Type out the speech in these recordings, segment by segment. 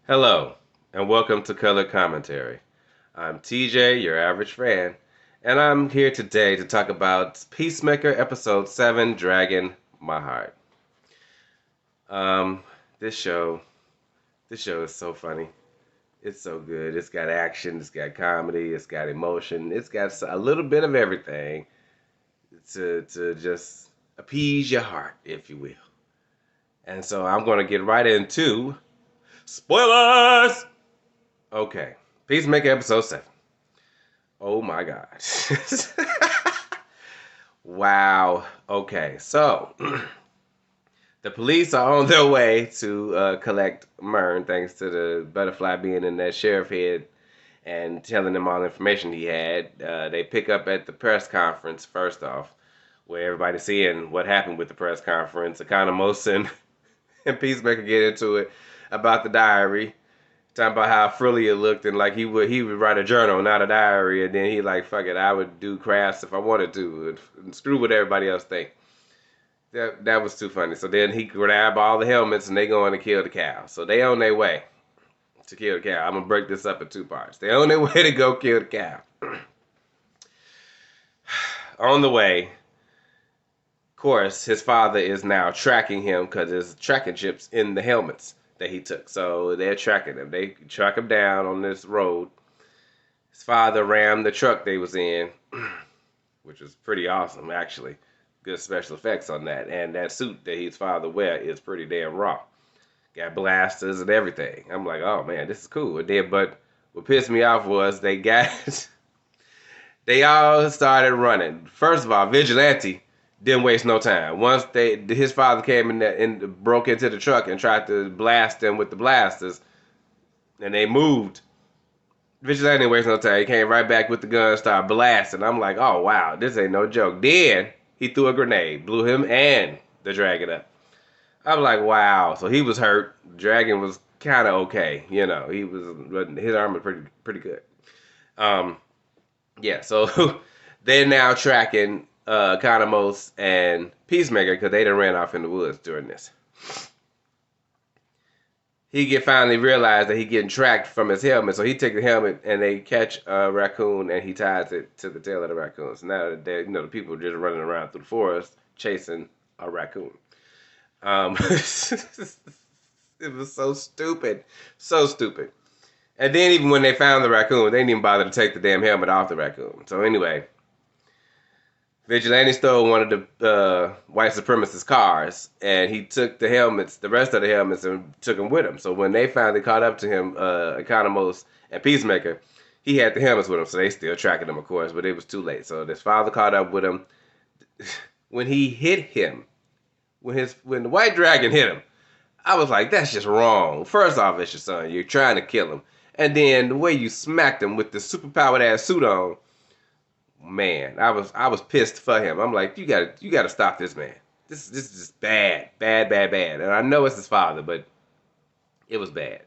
Hello, and welcome to Color Commentary. I'm TJ, your average fan, and I'm here today to talk about Peacemaker Episode 7, Dragon My Heart. Um, this show, this show is so funny. It's so good. It's got action, it's got comedy, it's got emotion, it's got a little bit of everything to just appease your heart, if you will. And so I'm going to get right into spoilers! Okay, Peacemaker Episode 7. Oh my God. Wow. Okay. So the police are on their way to collect Mern, thanks to the butterfly being in that sheriff head and telling them all the information he had. They pick up at the press conference, first off, where everybody's seeing what happened with the press conference. Economos and Peacemaker get into it about the diary. Talking about how frilly it looked and like he would write a journal, not a diary, and then he like fuck it, I would do crafts if I wanted to, and screw what everybody else think. That was too funny. So then he grab all the helmets and they going to kill the cow. So they on their way to kill the cow. I'm gonna break this up in two parts. They on their way to go kill the cow. On the way, of course, his father is now tracking him because there's tracking chips in the helmets that he took. So they're tracking him. They track him down on this road. His father rammed the truck they was in, which was pretty awesome, actually. Good special effects on that. And that suit that his father wear is pretty damn raw. Got blasters and everything. I'm like, oh man, this is cool. But what pissed me off was they all started running. First of all, Vigilante didn't waste no time. Once his father came in there and broke into the truck and tried to blast them with the blasters, and they moved. Vigilante didn't waste no time. He came right back with the gun, started blasting. I'm like, oh wow, this ain't no joke. Then he threw a grenade, blew him and the dragon up. I'm like, wow. So he was hurt. The dragon was kind of okay. His arm was pretty good. Um, yeah. So they're now tracking Economos and Peacemaker because they done ran off in the woods during this. He get finally realized that he getting tracked from his helmet, so he take the helmet and they catch a raccoon and he ties it to the tail of the raccoon. So now that the people are just running around through the forest chasing a raccoon. It was so stupid, so stupid. And then even when they found the raccoon, they didn't even bother to take the damn helmet off the raccoon. So anyway, Vigilante stole one of the white supremacist cars, and he took the helmets, the rest of the helmets, and took them with him. So when they finally caught up to him, Economos and Peacemaker, he had the helmets with him, so they still tracking him, of course, but it was too late. So his father caught up with him. When he hit him, when the white dragon hit him, I was like, that's just wrong. First off, it's your son. You're trying to kill him. And then the way you smacked him with the superpowered ass suit on, man, I was pissed for him. I'm like, you gotta stop this man. This is just bad, bad, bad, bad. And I know it's his father, but it was bad.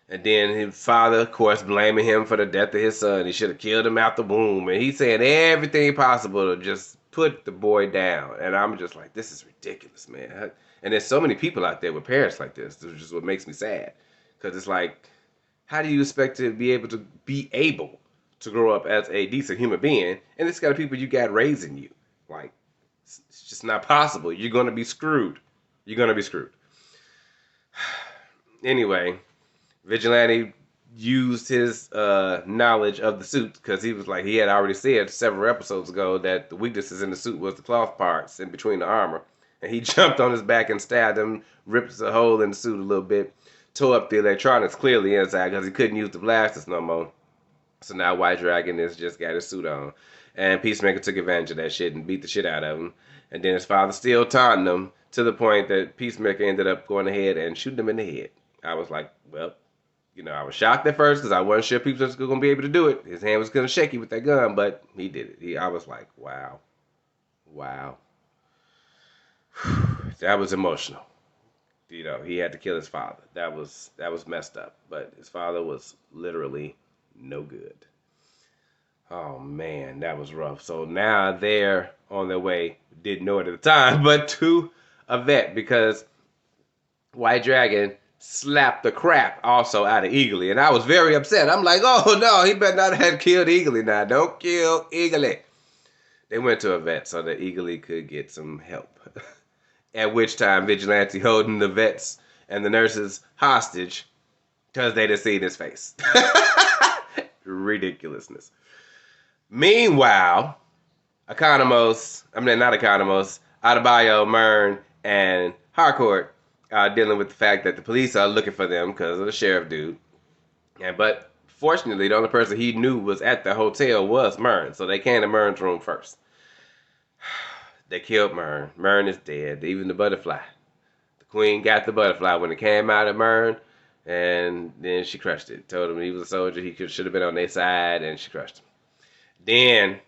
And then his father, of course, blaming him for the death of his son. He should have killed him out the womb. And he's saying everything possible to just put the boy down. And I'm just like, this is ridiculous, man. And there's so many people out there with parents like this. This is just what makes me sad. Because it's like, how do you expect to be able to grow up as a decent human being? And this kind of people you got raising you. Like, it's just not possible. You're going to be screwed. You're going to be screwed. Anyway, Vigilante used his knowledge of the suit because he was like, he had already said several episodes ago that the weaknesses in the suit was the cloth parts in between the armor. And he jumped on his back and stabbed him, ripped a hole in the suit a little bit, tore up the electronics clearly inside because he couldn't use the blasters no more. So now White Dragon has just got his suit on. And Peacemaker took advantage of that shit and beat the shit out of him. And then his father still taunting him to the point that Peacemaker ended up going ahead and shooting him in the head. I was like, well, I was shocked at first because I wasn't sure people was going to be able to do it. His hand was kind of shaky with that gun, but he did it. I was like, wow. Wow. That was emotional. He had to kill his father. That was messed up. But his father was literally no good. Oh man, that was rough. So now they're on their way, didn't know it at the time, but to a vet because White Dragon slapped the crap also out of Eagly. And I was very upset. I'm like, oh no, he better not have killed Eagly now. Don't kill Eagly. They went to a vet so that Eagly could get some help. At which time, Vigilante holding the vets and the nurses hostage because they didn't see his face. Ridiculousness. Meanwhile, Adebayo, Myrn, and Harcourt are dealing with the fact that the police are looking for them because of the sheriff dude. But fortunately, the only person he knew was at the hotel was Myrn, so they came to Myrn's room first. They killed Myrn. Myrn is dead. Even the butterfly. The queen got the butterfly when it came out of Myrn, and then she crushed it. Told him he was a soldier. He should have been on their side, and she crushed him. Then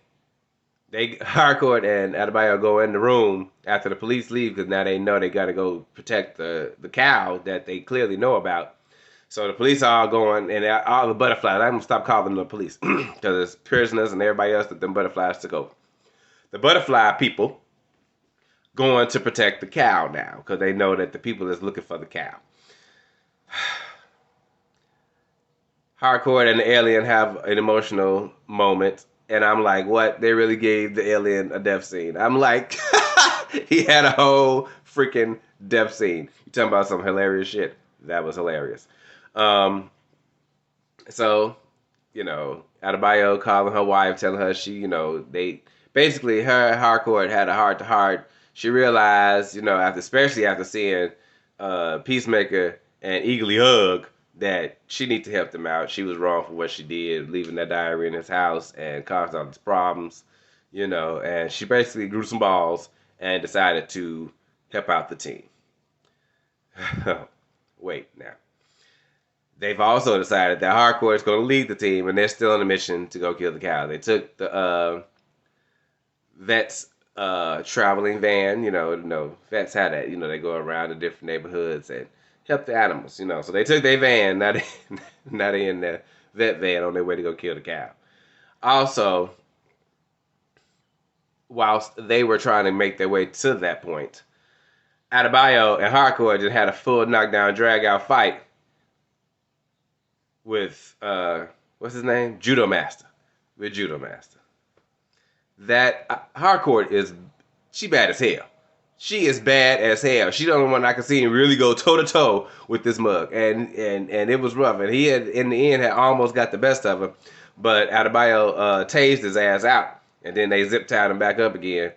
Harcourt and Adebayo go in the room after the police leave because now they know they got to go protect the cow that they clearly know about. So the police are all going, and all the butterflies. I'm going to stop calling them the police because it's prisoners and everybody else that them butterflies took over. The butterfly people going to protect the cow now because they know that the people is looking for the cow. Harcourt and the alien have an emotional moment, and I'm like, what? They really gave the alien a death scene. I'm like, he had a whole freaking death scene. You talking about some hilarious shit? That was hilarious. So, Adebayo calling her wife, telling her they basically Harcourt had a heart to heart. She realized, especially after seeing Peacemaker and Eagly hug, that she needs to help them out. She was wrong for what she did, leaving that diary in his house and caused all these problems, and she basically grew some balls and decided to help out the team. Wait, now. They've also decided that Harcourt is going to lead the team, and they're still on a mission to go kill the cow. They took the vets traveling van, vets had that, they go around to different neighborhoods and help the animals, So they took their van, now they in the vet van on their way to go kill the cow. Also, whilst they were trying to make their way to that point, Adebayo and Harcourt just had a full knockdown, drag out fight with what's his name? Judo Master. With Judo Master. That Harcourt she bad as hell. She is bad as hell. She the only one I can see really go toe to toe with this mug, and it was rough. And he had in the end had almost got the best of him, but Adebayo tased his ass out, and then they zip tied him back up again.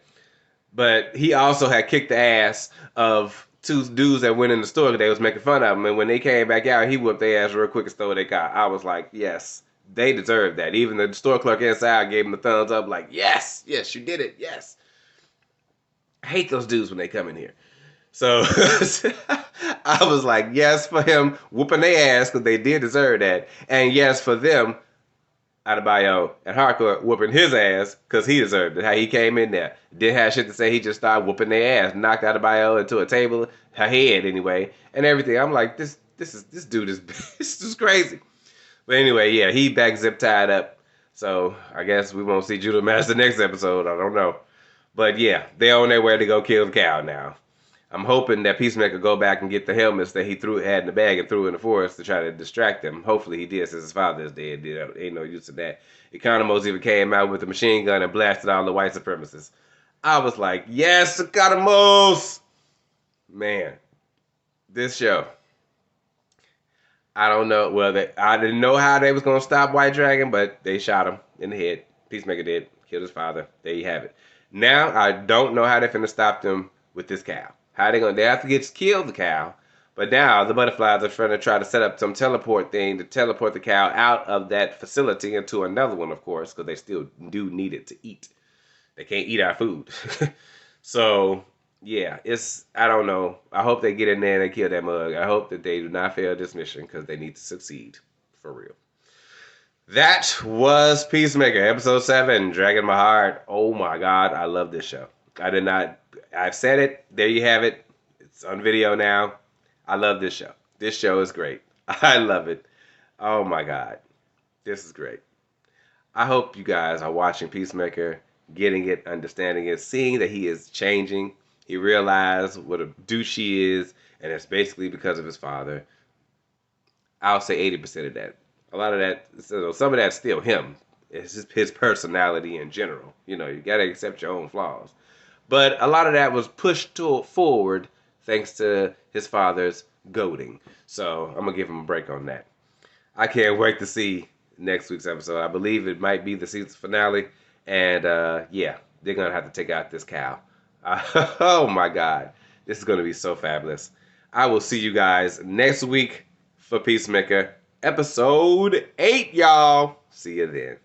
But he also had kicked the ass of two dudes that went in the store because they was making fun of him, and when they came back out, he whooped their ass real quick and stole their car. I was like, yes. They deserve that. Even the store clerk inside gave him the thumbs up, like, yes, you did it, yes. I hate those dudes when they come in here. So I was like, yes for him whooping their ass because they did deserve that. And yes for them, Adebayo and Harcourt whooping his ass because he deserved it. How he came in there. Didn't have shit to say. He just started whooping their ass. Knocked Adebayo into a table, her head anyway, and everything. I'm like, this dude is this is crazy. But anyway, yeah, he back zip tied up. So I guess we won't see Judo Master next episode. I don't know. But yeah, they're on their way to go kill the cow now. I'm hoping that Peacemaker go back and get the helmets that he had in the bag and threw in the forest to try to distract them. Hopefully he did since his father is dead. Ain't no use in that. Economos even came out with a machine gun and blasted all the white supremacists. I was like, yes, Economos! Man, this show. I don't know. Well, I didn't know how they was going to stop White Dragon, but they shot him in the head. Peacemaker did. Killed his father. There you have it. Now, I don't know how they're finna stop them with this cow. How they have to kill the cow. But now, the butterflies are trying to try to set up some teleport thing to teleport the cow out of that facility into another one, of course, because they still do need it to eat. They can't eat our food. So, yeah, I don't know. I hope they get in there and they kill that mug. I hope that they do not fail this mission because they need to succeed. For real. That was Peacemaker, episode 7, Dragging My Heart. Oh my God, I love this show. I've said it. There you have it. It's on video now. I love this show. This show is great. I love it. Oh my God. This is great. I hope you guys are watching Peacemaker, getting it, understanding it, seeing that he is changing. He realized what a douche he is, and it's basically because of his father. I'll say 80% of that. A lot of that, so some of that's still him. It's just his personality in general. You know, you gotta accept your own flaws. But a lot of that was pushed forward thanks to his father's goading. So I'm gonna give him a break on that. I can't wait to see next week's episode. I believe it might be the season finale, and yeah, they're gonna have to take out this cow. Oh my God, this is gonna be so fabulous. I will see you guys next week for Peacemaker episode 8, y'all. See you then.